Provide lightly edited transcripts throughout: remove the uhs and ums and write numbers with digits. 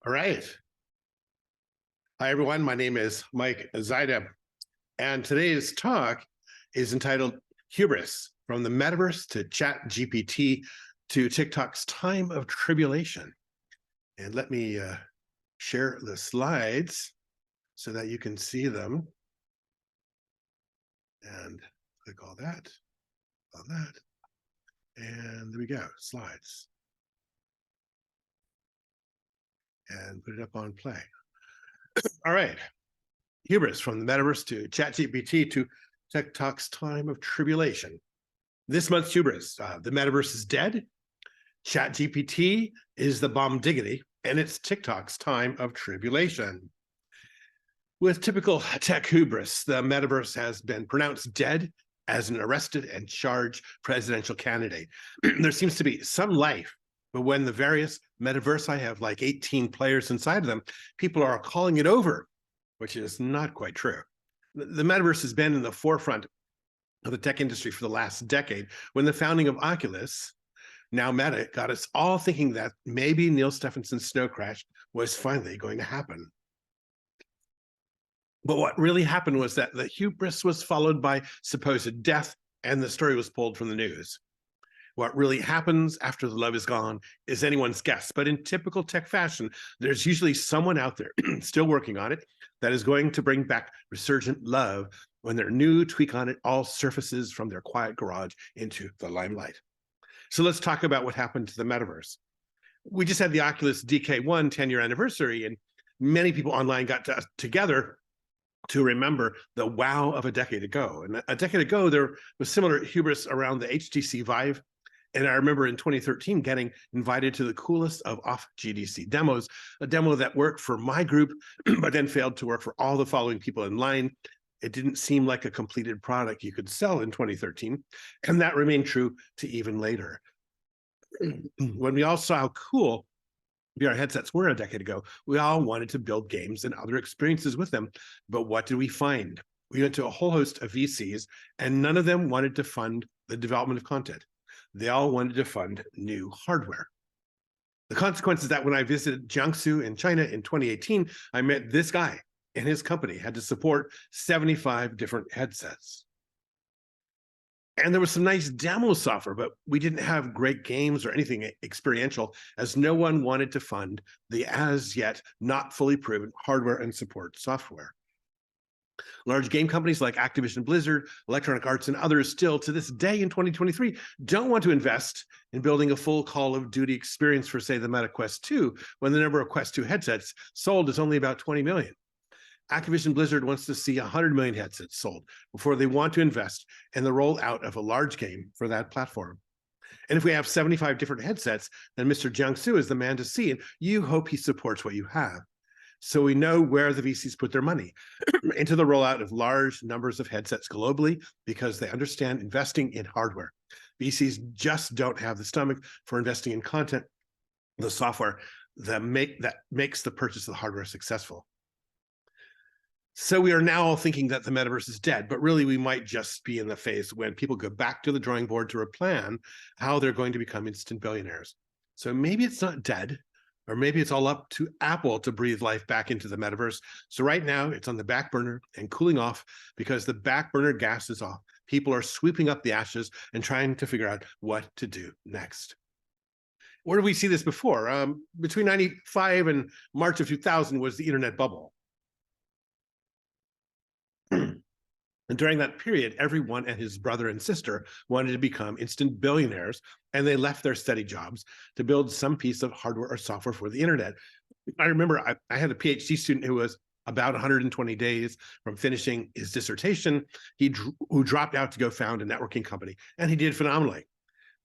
All right. Hi, everyone. My name is Mike Zaida, and today's talk is entitled Hubris, from the Metaverse to ChatGPT to TikTok's Time of Tribulation. And let me share the slides so that you can see them. And click all that, and there we go, slides. And put it up on play. All right. Hubris, from the Metaverse to ChatGPT to TikTok's Time of Tribulation. This month's Hubris, the Metaverse is dead. ChatGPT is the bomb diggity, and it's TikTok's Time of Tribulation. With typical tech hubris, the Metaverse has been pronounced dead as an arrested and charged presidential candidate. There seems to be some life, but when the various Metaverse have like 18 players inside of them, people are calling it over, which is not quite true. The Metaverse has been in the forefront of the tech industry for the last decade, when the founding of Oculus, now Meta, got us all thinking that maybe Neil Stephenson's snow crash was finally going to happen. But what really happened was that the hubris was followed by supposed death, and the story was pulled from the news. What really happens after the love is gone is anyone's guess, but in typical tech fashion, there's usually someone out there still working on it that is going to bring back resurgent love when their new tweak on it all surfaces from their quiet garage into the limelight. So let's talk about what happened to the Metaverse. We just had the Oculus DK1 10-year anniversary, and many people online got together to remember the wow of a decade ago. And a decade ago, there was similar hubris around the HTC Vive. And I remember in 2013 getting invited to the coolest of off-GDC demos, a demo that worked for my group, but then failed to work for all the following people in line. It didn't seem like a completed product you could sell in 2013. And that remained true to even later. When we all saw how cool VR headsets were a decade ago, we all wanted to build games and other experiences with them. But what did we find? We went to a whole host of VCs, and none of them wanted to fund the development of content. They all wanted to fund new hardware. The consequence is that when I visited Jiangsu in China in 2018, I met this guy, and his company had to support 75 different headsets. And there was some nice demo software, but we didn't have great games or anything experiential, as no one wanted to fund the as yet not fully proven hardware and support software. Large game companies like Activision Blizzard, Electronic Arts, and others still to this day in 2023 don't want to invest in building a full Call of Duty experience for, say, the Meta Quest 2, when the number of Quest 2 headsets sold is only about 20 million. Activision Blizzard wants to see 100 million headsets sold before they want to invest in the rollout of a large game for that platform. And if we have 75 different headsets, then Mr. Jiangsu is the man to see, and you hope he supports what you have. So we know where the VCs put their money, into the rollout of large numbers of headsets globally, because they understand investing in hardware. VCs just don't have the stomach for investing in content, the software that makes the purchase of the hardware successful. So we are now all thinking that the Metaverse is dead, but really we might just be in the phase when people go back to the drawing board to plan how they're going to become instant billionaires. So maybe it's not dead, or maybe it's all up to Apple to breathe life back into the Metaverse. So right now it's on the back burner and cooling off, because the back burner gas is off. People are sweeping up the ashes and trying to figure out what to do next. Where did we see this before? Between 95 and March of 2000 was the internet bubble. And during that period, everyone and his brother and sister wanted to become instant billionaires, and they left their steady jobs to build some piece of hardware or software for the internet. I remember I had a PhD student who was about 120 days from finishing his dissertation, who dropped out to go found a networking company, and he did phenomenally.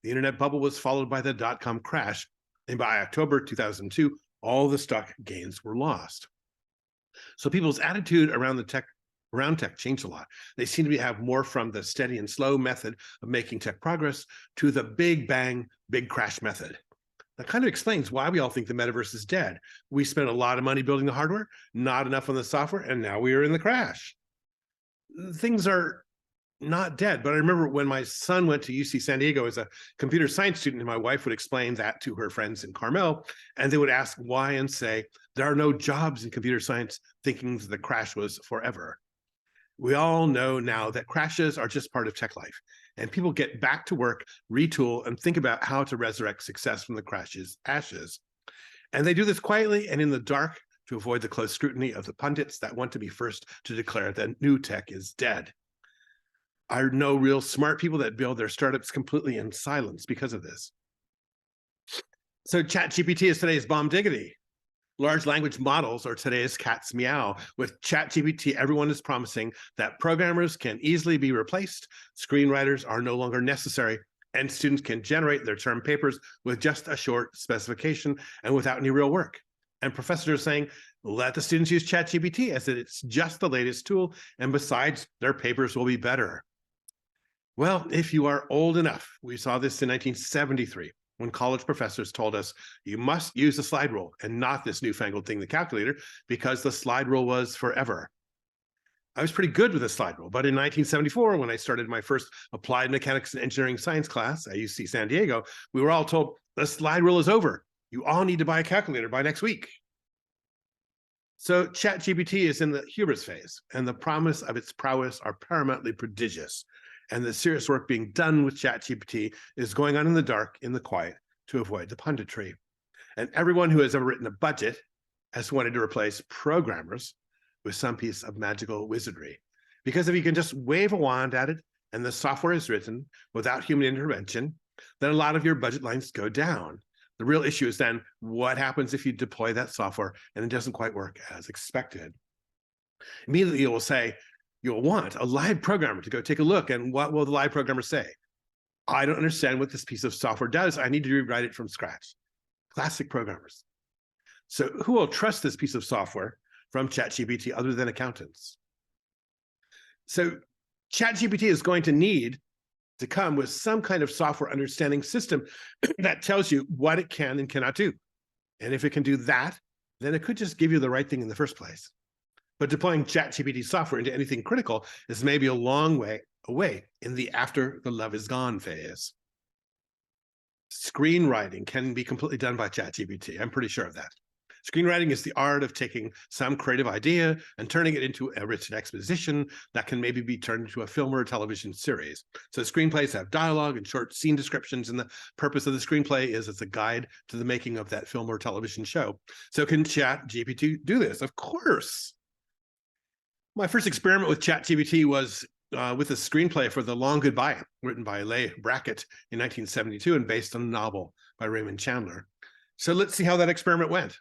The internet bubble was followed by the dot-com crash, and by October 2002, all the stock gains were lost. So people's attitude around tech changed a lot. They seem to have more from the steady and slow method of making tech progress to the big bang, big crash method. That kind of explains why we all think the Metaverse is dead. We spent a lot of money building the hardware, not enough on the software, and now we are in the crash. Things are not dead, but I remember when my son went to UC San Diego as a computer science student, and my wife would explain that to her friends in Carmel, and they would ask why and say, there are no jobs in computer science, thinking the crash was forever. We all know now that crashes are just part of tech life, and people get back to work, retool, and think about how to resurrect success from the crash's ashes. And they do this quietly and in the dark to avoid the close scrutiny of the pundits that want to be first to declare that new tech is dead. I know real smart people that build their startups completely in silence because of this. So ChatGPT is today's bomb diggity. Large language models are today's cat's meow. With ChatGPT, everyone is promising that programmers can easily be replaced, screenwriters are no longer necessary, and students can generate their term papers with just a short specification and without any real work. And professors are saying, let the students use ChatGPT as it's just the latest tool, and besides, their papers will be better. Well, if you are old enough, we saw this in 1973 when college professors told us you must use the slide rule and not this newfangled thing, the calculator, because the slide rule was forever. I was pretty good with the slide rule, but in 1974, when I started my first applied mechanics and engineering science class at UC San Diego, we were all told the slide rule is over. You all need to buy a calculator by next week. So ChatGPT is in the hubris phase, and the promise of its prowess are paramountly prodigious. And the serious work being done with ChatGPT is going on in the dark, in the quiet, to avoid the punditry. And everyone who has ever written a budget has wanted to replace programmers with some piece of magical wizardry. Because if you can just wave a wand at it and the software is written without human intervention, then a lot of your budget lines go down. The real issue is then what happens if you deploy that software and it doesn't quite work as expected? Immediately you will say, you'll want a live programmer to go take a look, and what will the live programmer say? I don't understand what this piece of software does. I need to rewrite it from scratch. Classic programmers. So who will trust this piece of software from ChatGPT other than accountants? So ChatGPT is going to need to come with some kind of software understanding system that tells you what it can and cannot do. And if it can do that, then it could just give you the right thing in the first place. But deploying ChatGPT software into anything critical is maybe a long way away in the after the love is gone phase. Screenwriting can be completely done by ChatGPT. I'm pretty sure of that. Screenwriting is the art of taking some creative idea and turning it into a written exposition that can maybe be turned into a film or a television series. So screenplays have dialogue and short scene descriptions, and the purpose of the screenplay is as a guide to the making of that film or television show. So can ChatGPT do this? Of course. My first experiment with ChatGPT was with a screenplay for The Long Goodbye, written by Leigh Brackett in 1972 and based on a novel by Raymond Chandler. So let's see how that experiment went.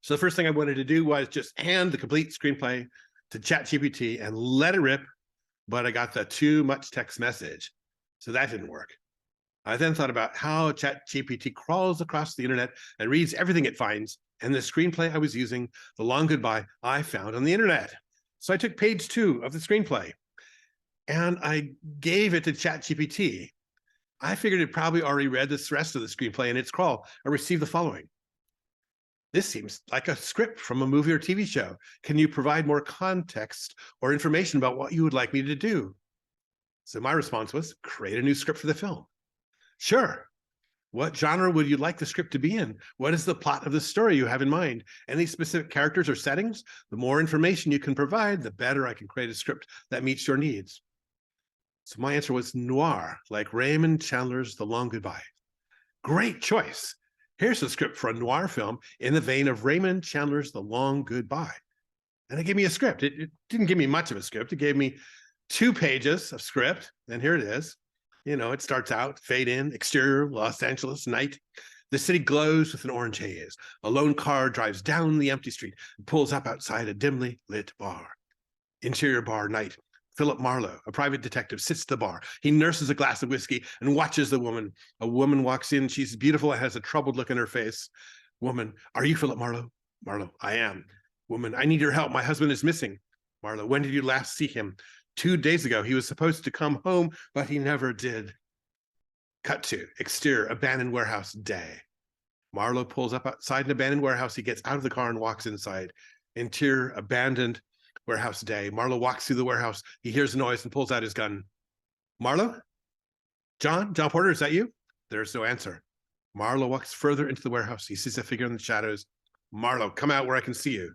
So the first thing I wanted to do was just hand the complete screenplay to ChatGPT and let it rip, but I got the too much text message. So that didn't work. I then thought about how ChatGPT crawls across the internet and reads everything it finds, and the screenplay I was using, The Long Goodbye, I found on the internet. So I took page 2 of the screenplay and I gave it to ChatGPT. I figured it probably already read this rest of the screenplay in its crawl. I received the following. This seems like a script from a movie or TV show. Can you provide more context or information about what you would like me to do? So my response was, create a new script for the film. Sure. What genre would you like the script to be in? What is the plot of the story you have in mind? Any specific characters or settings? The more information you can provide, the better I can create a script that meets your needs. So my answer was noir, like Raymond Chandler's The Long Goodbye. Great choice. Here's a script for a noir film in the vein of Raymond Chandler's The Long Goodbye. And it gave me a script. It didn't give me much of a script. It gave me 2 pages of script, and here it is. You know, it starts out, fade in, exterior, Los Angeles, night. The city glows with an orange haze. A lone car drives down the empty street and pulls up outside a dimly lit bar. Interior bar, night. Philip Marlowe, a private detective, sits at the bar. He nurses a glass of whiskey and watches the woman. A woman walks in. She's beautiful and has a troubled look in her face. Woman, are you Philip Marlowe? Marlowe, I am. Woman, I need your help. My husband is missing. Marlowe, when did you last see him? 2 days ago. He was supposed to come home, but he never did. Cut to exterior, abandoned warehouse, day. Marlowe pulls up outside an abandoned warehouse. He gets out of the car and walks inside. Interior, abandoned. warehouse day. Marlowe walks through the warehouse. He hears a noise and pulls out his gun. Marlowe? John Porter, is that you? There's no answer. Marlowe walks further into the warehouse. He sees a figure in the shadows. Marlowe, come out where I can see you.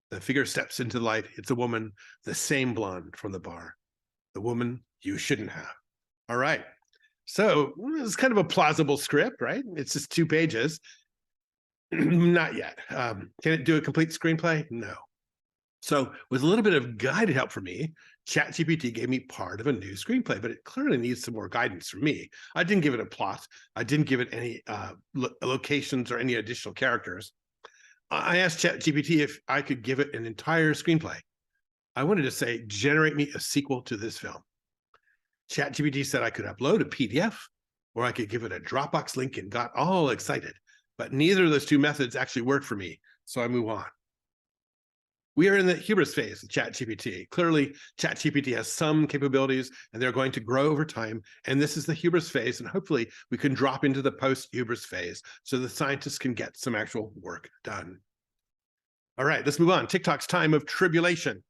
The figure steps into the light. It's a woman, the same blonde from the bar. The woman you shouldn't have. All right. So it's kind of a plausible script, right? It's just 2 pages. Not yet. Can it do a complete screenplay? No. So with a little bit of guided help from me, ChatGPT gave me part of a new screenplay, but it clearly needs some more guidance from me. I didn't give it a plot. I didn't give it any locations or any additional characters. I asked ChatGPT if I could give it an entire screenplay. I wanted to say, generate me a sequel to this film. ChatGPT said I could upload a PDF or I could give it a Dropbox link and got all excited. But neither of those 2 methods actually worked for me, so I move on. We are in the hubris phase of ChatGPT. Clearly, ChatGPT has some capabilities and they're going to grow over time. And this is the hubris phase. And hopefully we can drop into the post-hubris phase so the scientists can get some actual work done. All right, let's move on. TikTok's time of tribulation.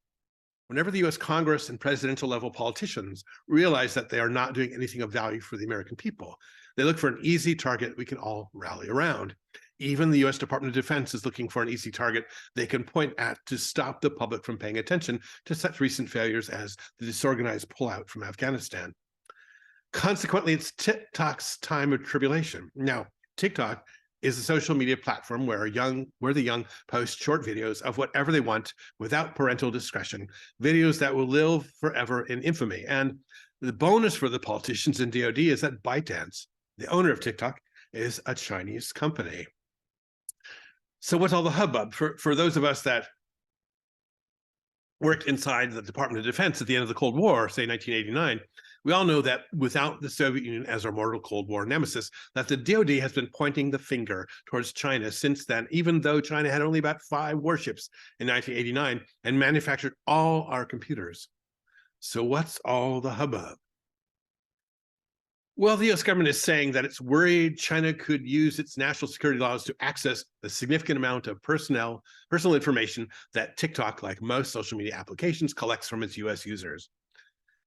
Whenever the US Congress and presidential level politicians realize that they are not doing anything of value for the American people, they look for an easy target we can all rally around. Even the US Department of Defense is looking for an easy target they can point at to stop the public from paying attention to such recent failures as the disorganized pullout from Afghanistan. Consequently, it's TikTok's time of tribulation. Now, TikTok is a social media platform where the young post short videos of whatever they want without parental discretion, videos that will live forever in infamy. And the bonus for the politicians in DoD is that ByteDance, the owner of TikTok, is a Chinese company. So what's all the hubbub? For those of us that worked inside the Department of Defense at the end of the Cold War, say 1989, we all know that without the Soviet Union as our mortal Cold War nemesis, that the DoD has been pointing the finger towards China since then, even though China had only about 5 warships in 1989 and manufactured all our computers. So what's all the hubbub? Well, the US government is saying that it's worried China could use its national security laws to access a significant amount of personal information that TikTok, like most social media applications, collects from its US users.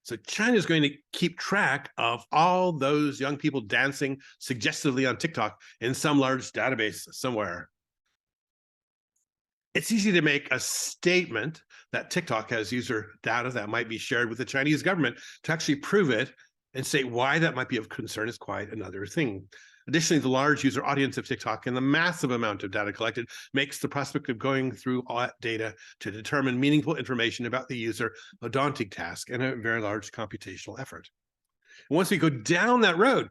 So China is going to keep track of all those young people dancing suggestively on TikTok in some large database somewhere. It's easy to make a statement that TikTok has user data that might be shared with the Chinese government. To actually prove it and say why that might be of concern is quite another thing. Additionally, the large user audience of TikTok and the massive amount of data collected makes the prospect of going through all that data to determine meaningful information about the user a daunting task and a very large computational effort. And once we go down that road,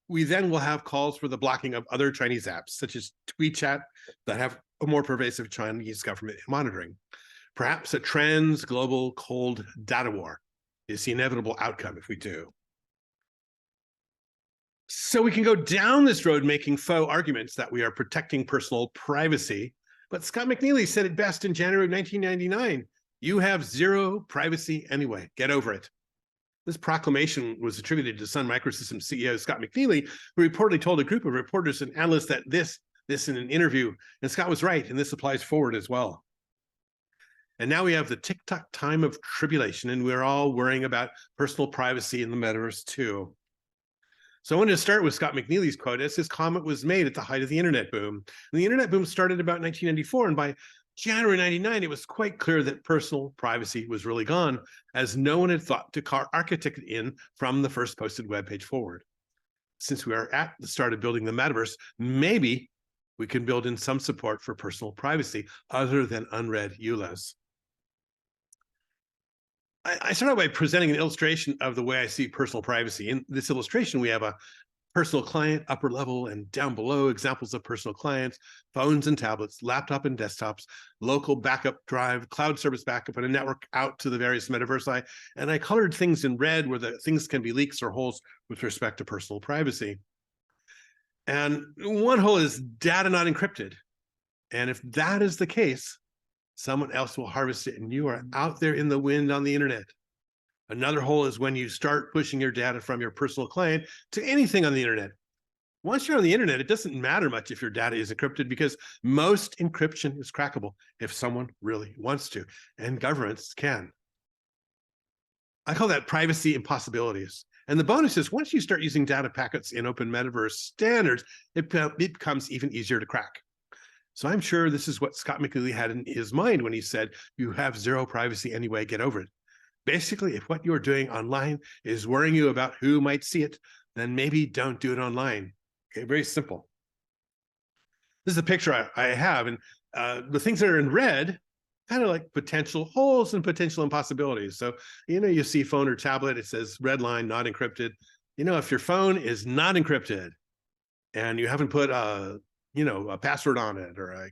we then will have calls for the blocking of other Chinese apps, such as WeChat, that have a more pervasive Chinese government monitoring. Perhaps a trans-global cold data war is the inevitable outcome if we do. So we can go down this road making faux arguments that we are protecting personal privacy. But Scott McNealy said it best in January of 1999. You have zero privacy anyway. Get over it. This proclamation was attributed to Sun Microsystems CEO Scott McNealy, who reportedly told a group of reporters and analysts that this in an interview. And Scott was right, and this applies forward as well. And now we have the TikTok time of tribulation, and we're all worrying about personal privacy in the metaverse too. So I wanted to start with Scott McNealy's quote, as his comment was made at the height of the internet boom. And the internet boom started about 1994, and by January 99, it was quite clear that personal privacy was really gone, as no one had thought to architect it in from the first posted web page forward. Since we are at the start of building the metaverse, maybe we can build in some support for personal privacy other than unread EULAs. I started by presenting an illustration of the way I see personal privacy. In this illustration, we have a personal client, upper level, and down below examples of personal clients, phones and tablets, laptop and desktops, local backup drive, cloud service backup, and a network out to the various metaversi. And I colored things in red where the things can be leaks or holes with respect to personal privacy. And one hole is data not encrypted. And if that is the case, someone else will harvest it and you are out there in the wind on the internet. Another hole is when you start pushing your data from your personal client to anything on the internet. Once you're on the internet, it doesn't matter much if your data is encrypted because most encryption is crackable if someone really wants to, and governments can. I call that privacy impossibilities. And the bonus is once you start using data packets in open metaverse standards, it becomes even easier to crack. So I'm sure this is what Scott McNeely had in his mind when he said, you have zero privacy anyway, get over it. Basically, if what you're doing online is worrying you about who might see it, then maybe don't do it online. Okay, very simple. This is a picture I have, and the things that are in red, kind of like potential holes and potential impossibilities. So, you see phone or tablet, it says red line, not encrypted. If your phone is not encrypted and you haven't put a password on it or a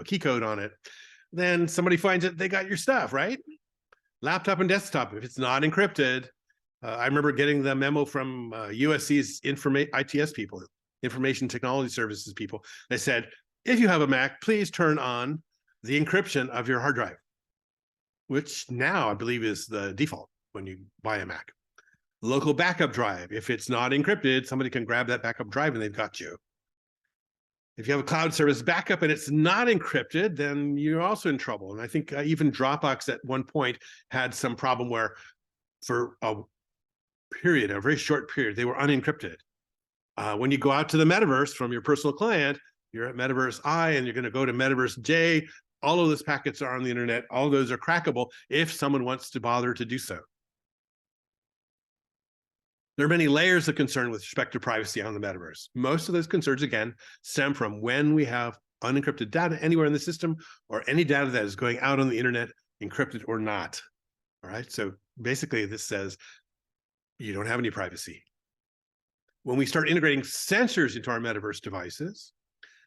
key code on it, then somebody finds it, they got your stuff, right? Laptop and desktop, if it's not encrypted. I remember getting the memo from USC's ITS people, Information Technology Services people. They said, if you have a Mac, please turn on the encryption of your hard drive, which now I believe is the default when you buy a Mac. Local backup drive, if it's not encrypted, somebody can grab that backup drive and they've got you. If you have a cloud service backup and it's not encrypted, then you're also in trouble. And I think even Dropbox at one point had some problem where for a very short period, they were unencrypted. When you go out to the metaverse from your personal client, you're at Metaverse I and you're going to go to Metaverse J. All of those packets are on the internet. All of those are crackable if someone wants to bother to do so. There are many layers of concern with respect to privacy on the metaverse. Most of those concerns, again, stem from when we have unencrypted data anywhere in the system or any data that is going out on the internet, encrypted or not. All right, so basically this says you don't have any privacy. When we start integrating sensors into our metaverse devices,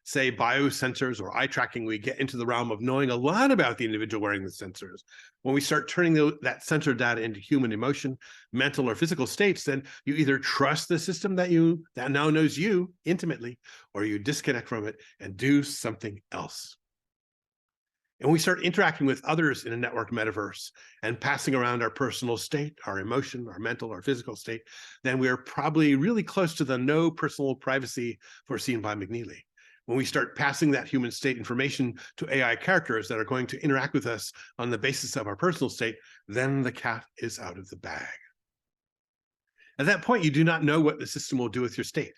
say biosensors or eye tracking, we get into the realm of knowing a lot about the individual wearing the sensors. When we start turning that sensor data into human emotion, mental or physical states, then you either trust the system that now knows you intimately, or you disconnect from it and do something else. And we start interacting with others in a network metaverse and passing around our personal state, our emotion, our mental, our physical state, then we are probably really close to the no personal privacy foreseen by McNeely. When we start passing that human state information to AI characters that are going to interact with us on the basis of our personal state, then the cat is out of the bag. At that point, you do not know what the system will do with your state,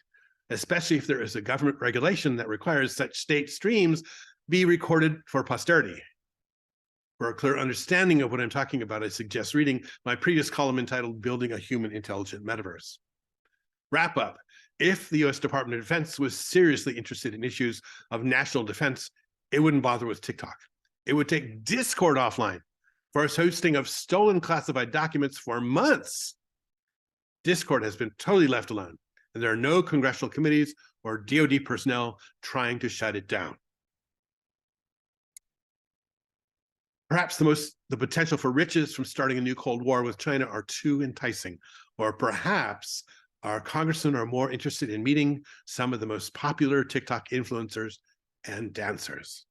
especially if there is a government regulation that requires such state streams be recorded for posterity. For a clear understanding of what I'm talking about, I suggest reading my previous column entitled Building a Human Intelligent Metaverse. Wrap up. If the US Department of Defense was seriously interested in issues of national defense, it wouldn't bother with TikTok. It would take Discord offline for its hosting of stolen classified documents for months. Discord has been totally left alone, and there are no congressional committees or DoD personnel trying to shut it down. Perhaps the potential for riches from starting a new Cold War with China are too enticing, or perhaps our congressmen are more interested in meeting some of the most popular TikTok influencers and dancers.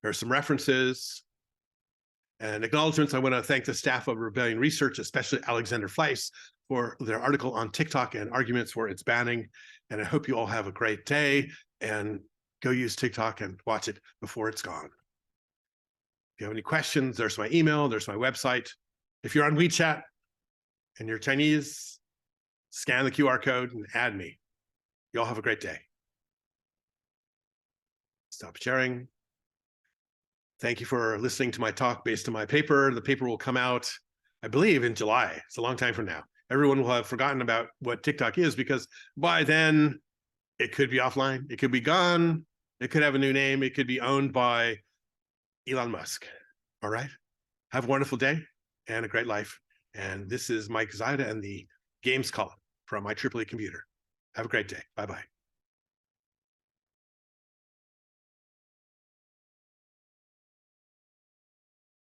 There are some references and acknowledgements. I want to thank the staff of Rebellion Research, especially Alexander Fleiss, for their article on TikTok and arguments for its banning. And I hope you all have a great day and go use TikTok and watch it before it's gone. If you have any questions, there's my email, there's my website. If you're on WeChat and you're Chinese, scan the QR code and add me. You all have a great day. Stop sharing. Thank you for listening to my talk based on my paper. The paper will come out, I believe, in July. It's a long time from now. Everyone will have forgotten about what TikTok is because by then it could be offline. It could be gone. It could have a new name. It could be owned by Elon Musk. All right. Have a wonderful day and a great life. And this is Mike Zaida and the Games Column from IEEE Computer. Have a great day. Bye-bye.